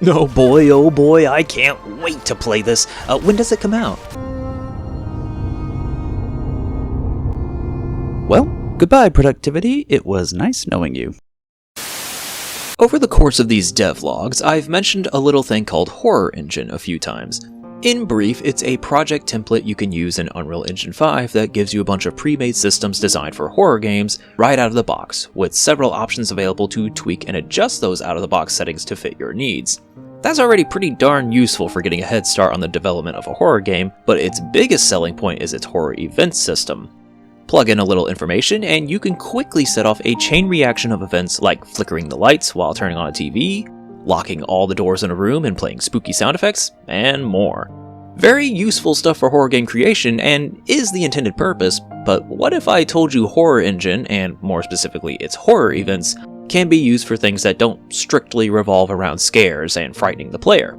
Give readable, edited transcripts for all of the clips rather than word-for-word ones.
Oh boy, I can't wait to play this. When does it come out? Well, goodbye productivity, it was nice knowing you. Over the course of these devlogs, I've mentioned a little thing called Horror Engine a few times. In brief, it's a project template you can use in Unreal Engine 5 that gives you a bunch of pre-made systems designed for horror games right out of the box, with several options available to tweak and adjust those out-of-the-box settings to fit your needs. That's already pretty darn useful for getting a head start on the development of a horror game, but its biggest selling point is its horror event system. Plug in a little information and you can quickly set off a chain reaction of events like flickering the lights while turning on a TV, locking all the doors in a room and playing spooky sound effects, and more. Very useful stuff for horror game creation and is the intended purpose, but what if I told you Horror Engine, and more specifically its horror events, can be used for things that don't strictly revolve around scares and frightening the player?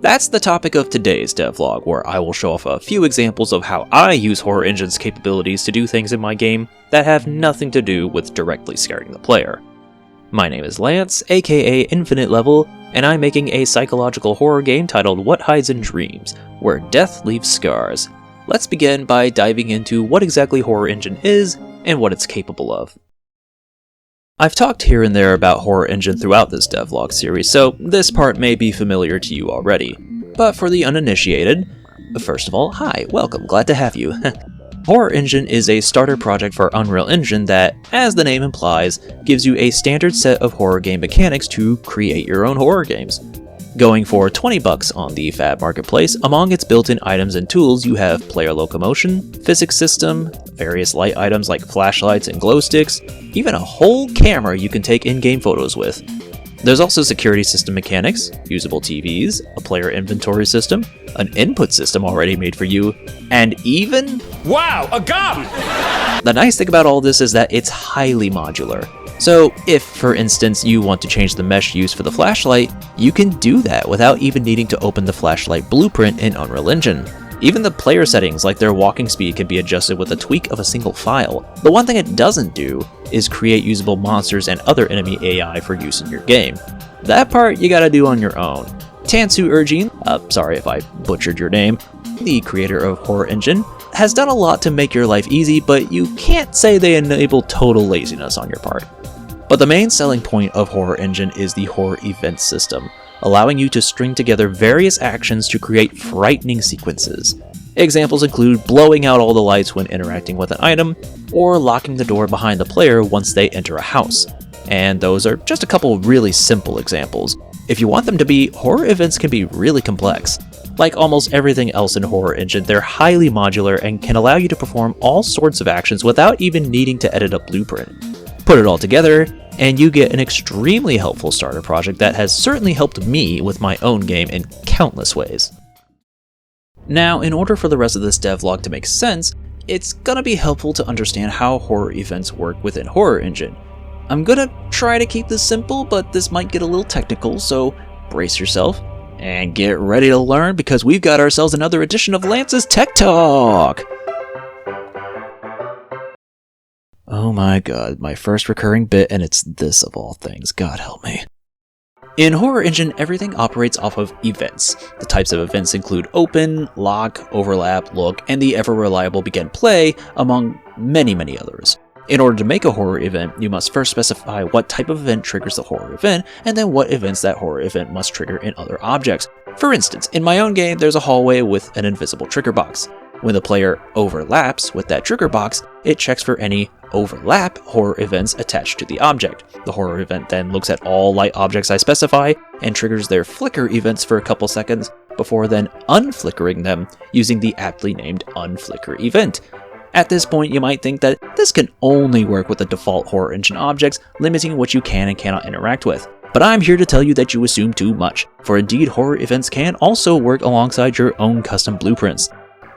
That's the topic of today's devlog, where I will show off a few examples of how I use Horror Engine's capabilities to do things in my game that have nothing to do with directly scaring the player. My name is Lance, aka Infinite Level, and I'm making a psychological horror game titled What Hides in Dreams, where death leaves scars. Let's begin by diving into what exactly Horror Engine is and what it's capable of. I've talked here and there about Horror Engine throughout this devlog series, so this part may be familiar to you already. But for the uninitiated, first of all, hi, welcome, glad to have you. Horror Engine is a starter project for Unreal Engine that, as the name implies, gives you a standard set of horror game mechanics to create your own horror games. Going for $20 on the Fab Marketplace, among its built-in items and tools you have player locomotion, physics system, various light items like flashlights and glow sticks, even a whole camera you can take in-game photos with. There's also security system mechanics, usable TVs, a player inventory system, an input system already made for you, and even... Wow, a gun! The nice thing about all this is that it's highly modular. So if, for instance, you want to change the mesh used for the flashlight, you can do that without even needing to open the flashlight blueprint in Unreal Engine. Even the player settings, like their walking speed, can be adjusted with a tweak of a single file. The one thing it doesn't do is create usable monsters and other enemy AI for use in your game. That part you gotta do on your own. Tansu Urgine, sorry if I butchered your name, the creator of Horror Engine, has done a lot to make your life easy, but you can't say they enable total laziness on your part. But the main selling point of Horror Engine is the horror event system, allowing you to string together various actions to create frightening sequences. Examples include blowing out all the lights when interacting with an item, or locking the door behind the player once they enter a house. And those are just a couple really simple examples. If you want them to be, horror events can be really complex. Like almost everything else in Horror Engine, they're highly modular and can allow you to perform all sorts of actions without even needing to edit a blueprint. Put it all together, and you get an extremely helpful starter project that has certainly helped me with my own game in countless ways. Now, in order for the rest of this devlog to make sense, it's gonna be helpful to understand how horror events work within Horror Engine. I'm gonna try to keep this simple, but this might get a little technical, so brace yourself and get ready to learn, because we've got ourselves another edition of Lance's Tech Talk! Oh my god, my first recurring bit, and it's this of all things, God help me. In Horror Engine, everything operates off of events. The types of events include open, lock, overlap, look, and the ever-reliable begin play, among many others. In order to make a horror event, you must first specify what type of event triggers the horror event, and then what events that horror event must trigger in other objects. For instance, in my own game, there's a hallway with an invisible trigger box. When the player overlaps with that trigger box, it checks for any overlap horror events attached to the object. The horror event then looks at all light objects I specify and triggers their flicker events for a couple seconds before then unflickering them using the aptly named unflicker event. At this point, you might think that this can only work with the default Horror Engine objects, limiting what you can and cannot interact with. But I'm here to tell you that you assume too much, for indeed horror events can also work alongside your own custom blueprints.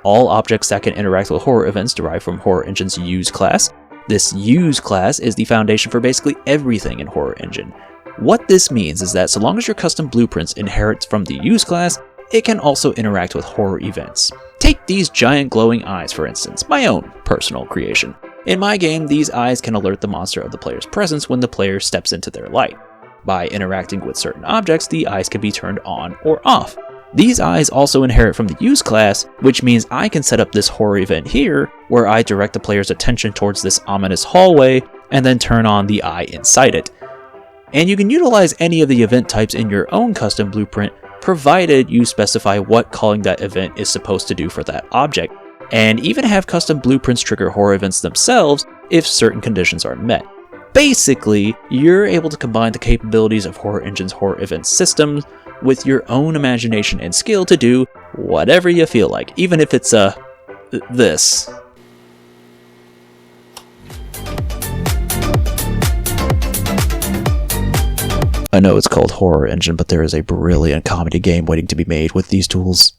All objects that can interact with horror events derive from Horror Engine's Use class. This Use class is the foundation for basically everything in Horror Engine. What this means is that so long as your custom blueprints inherit from the Use class, it can also interact with horror events. Take these giant glowing eyes, for instance, my own personal creation. In my game, these eyes can alert the monster of the player's presence when the player steps into their light. by interacting with certain objects, the eyes can be turned on or off. These eyes also inherit from the use class, which means I can set up this horror event here, where I direct the player's attention towards this ominous hallway, and then turn on the eye inside it. And you can utilize any of the event types in your own custom blueprint, provided you specify what calling that event is supposed to do for that object, and even have custom blueprints trigger horror events themselves if certain conditions are met. Basically, you're able to combine the capabilities of Horror Engine's horror event systems with your own imagination and skill to do whatever you feel like, even if it's this. I know it's called Horror Engine, but there is a brilliant comedy game waiting to be made with these tools.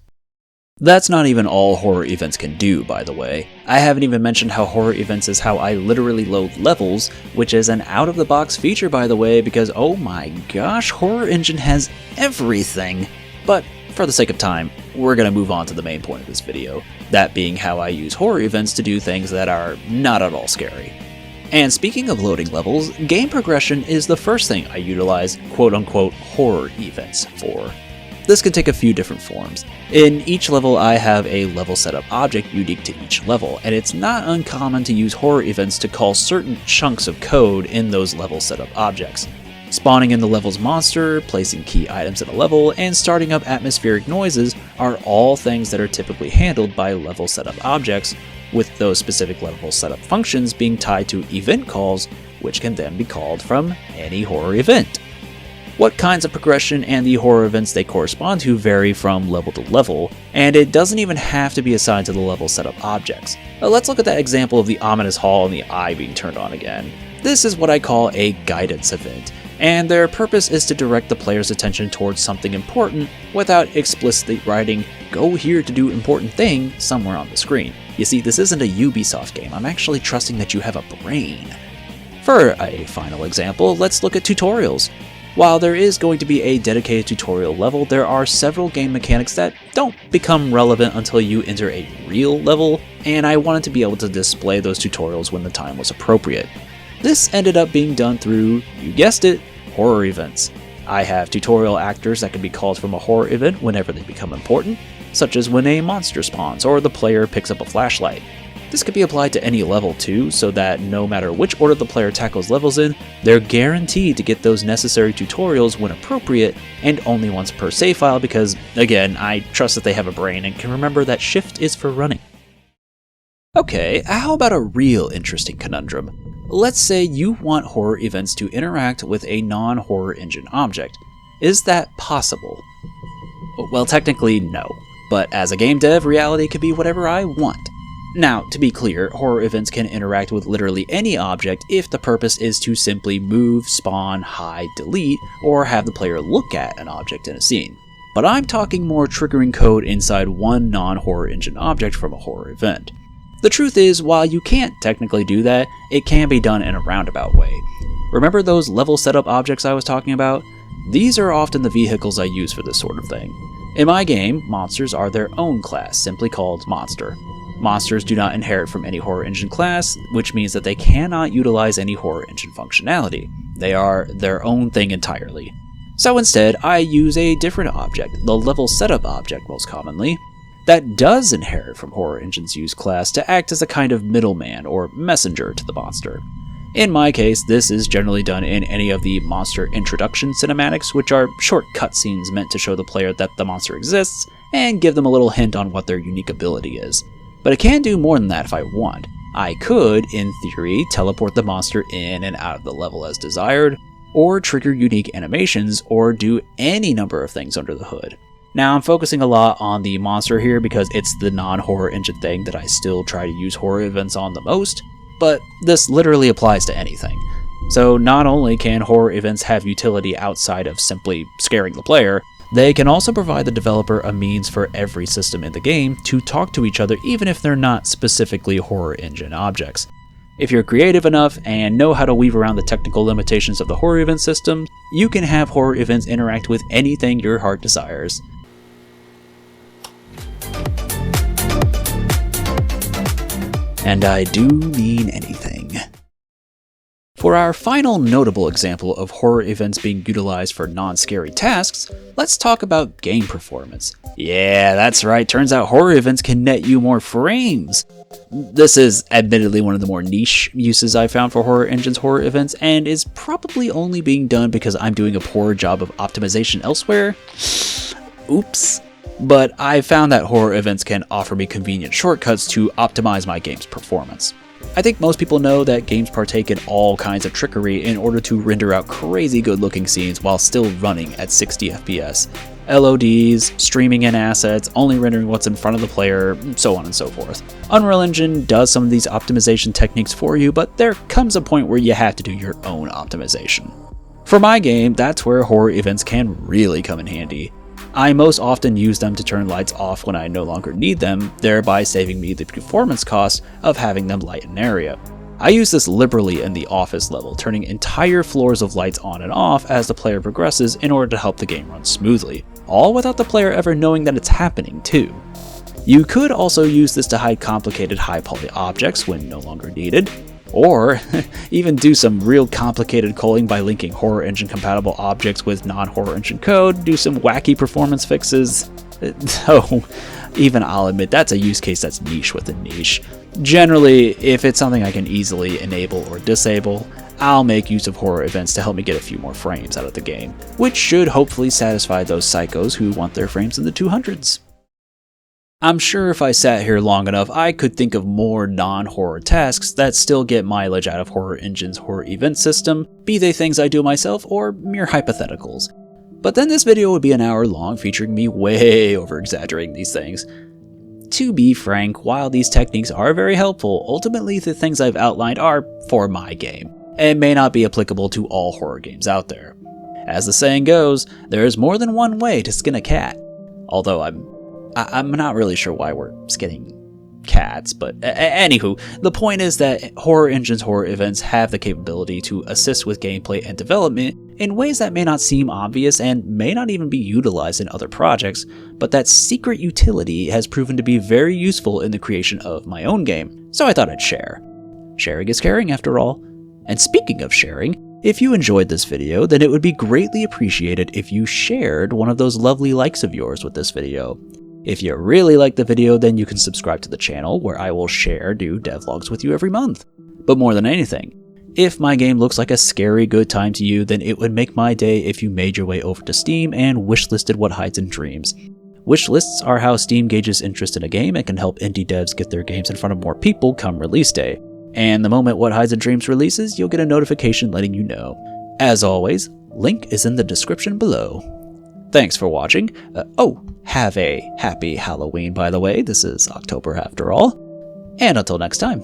That's not even all horror events can do, by the way. I haven't even mentioned how horror events is how I literally load levels, which is an out-of-the-box feature, by the way, because oh my gosh, Horror Engine has everything. But for the sake of time, we're gonna move on to the main point of this video, that being how I use horror events to do things that are not at all scary. And speaking of loading levels, game progression is the first thing I utilize quote-unquote horror events for. This can take a few different forms. In each level, I have a level setup object unique to each level, and it's not uncommon to use horror events to call certain chunks of code in those level setup objects. Spawning in the level's monster, placing key items in a level, and starting up atmospheric noises are all things that are typically handled by level setup objects, with those specific level setup functions being tied to event calls, which can then be called from any horror event. What kinds of progression and the horror events they correspond to vary from level to level, and it doesn't even have to be assigned to the level setup objects. Let's look at that example of the ominous hall and the eye being turned on again. This is what I call a guidance event, and their purpose is to direct the player's attention towards something important without explicitly writing, "Go here to do important thing" somewhere on the screen. You see, this isn't a Ubisoft game, I'm actually trusting that you have a brain. For a final example, let's look at tutorials. While there is going to be a dedicated tutorial level, there are several game mechanics that don't become relevant until you enter a real level, and I wanted to be able to display those tutorials when the time was appropriate. This ended up being done through, you guessed it, horror events. I have tutorial actors that can be called from a horror event whenever they become important, such as when a monster spawns or the player picks up a flashlight. This could be applied to any level too, so that no matter which order the player tackles levels in, they're guaranteed to get those necessary tutorials when appropriate, and only once per save file because, again, I trust that they have a brain and can remember that shift is for running. Okay, how about a real interesting conundrum? Let's say you want horror events to interact with a non-horror engine object. Is that possible? Well, technically no, but as a game dev, reality could be whatever I want. Now, to be clear, horror events can interact with literally any object if the purpose is to simply move, spawn, hide, delete, or have the player look at an object in a scene. But I'm talking more triggering code inside one non-horror engine object from a horror event. The truth is, while you can't technically do that, it can be done in a roundabout way. Remember those level setup objects I was talking about? These are often the vehicles I use for this sort of thing. In my game, monsters are their own class, simply called Monster. Monsters do not inherit from any horror engine class, which means that they cannot utilize any horror engine functionality. They are their own thing entirely. So instead, I use a different object, the level setup object most commonly, that does inherit from horror engine's use class to act as a kind of middleman or messenger to the monster. In my case, this is generally done in any of the monster introduction cinematics, which are short cutscenes meant to show the player that the monster exists and give them a little hint on what their unique ability is. But I can do more than that if I want. I could, in theory, teleport the monster in and out of the level as desired, or trigger unique animations, or do any number of things under the hood. Now, I'm focusing a lot on the monster here because it's the non-horror engine thing that I still try to use horror events on the most, but this literally applies to anything. So not only can horror events have utility outside of simply scaring the player, they can also provide the developer a means for every system in the game to talk to each other even if they're not specifically horror engine objects. If you're creative enough and know how to weave around the technical limitations of the horror event system, you can have horror events interact with anything your heart desires. And I do mean anything. For our final notable example of horror events being utilized for non-scary tasks, let's talk about game performance. Yeah, that's right, turns out horror events can net you more frames. This is admittedly one of the more niche uses I've found for Horror Engine's horror events, and is probably only being done because I'm doing a poor job of optimization elsewhere. Oops. But I've found that horror events can offer me convenient shortcuts to optimize my game's performance. I think most people know that games partake in all kinds of trickery in order to render out crazy good looking scenes while still running at 60 FPS. LODs, streaming in assets, only rendering what's in front of the player, so on and so forth. Unreal Engine does some of these optimization techniques for you, but there comes a point where you have to do your own optimization. For my game, that's where horror events can really come in handy. I most often use them to turn lights off when I no longer need them, thereby saving me the performance cost of having them light an area. I use this liberally in the office level, turning entire floors of lights on and off as the player progresses in order to help the game run smoothly, all without the player ever knowing that it's happening too. You could also use this to hide complicated high-poly objects when no longer needed, or even do some real complicated culling by linking Horror Engine compatible objects with non-Horror Engine code, do some wacky performance fixes. Though, even I'll admit that's a use case that's niche within niche. Generally, if it's something I can easily enable or disable, I'll make use of horror events to help me get a few more frames out of the game, which should hopefully satisfy those psychos who want their frames in the 200s. I'm sure if I sat here long enough, I could think of more non-horror tasks that still get mileage out of Horror Engine's horror event system, be they things I do myself or mere hypotheticals. But then this video would be an hour long featuring me way over-exaggerating these things. To be frank, while these techniques are very helpful, ultimately the things I've outlined are for my game, and may not be applicable to all horror games out there. As the saying goes, there's more than one way to skin a cat. Although I'm not really sure why we're skinning cats, but anywho, the point is that Horror Engine's horror events have the capability to assist with gameplay and development in ways that may not seem obvious and may not even be utilized in other projects, but that secret utility has proven to be very useful in the creation of my own game, so I thought I'd share. Sharing is caring after all. And speaking of sharing, if you enjoyed this video, then it would be greatly appreciated if you shared one of those lovely likes of yours with this video. If you really like the video, then you can subscribe to the channel where I will share new devlogs with you every month. But more than anything, if my game looks like a scary good time to you, then it would make my day if you made your way over to Steam and wishlisted What Hides in Dreams. Wishlists are how Steam gauges interest in a game and can help indie devs get their games in front of more people come release day. And the moment What Hides in Dreams releases, you'll get a notification letting you know. As always, link is in the description below. Thanks for watching. Have a happy Halloween, by the way. This is October after all. And until next time.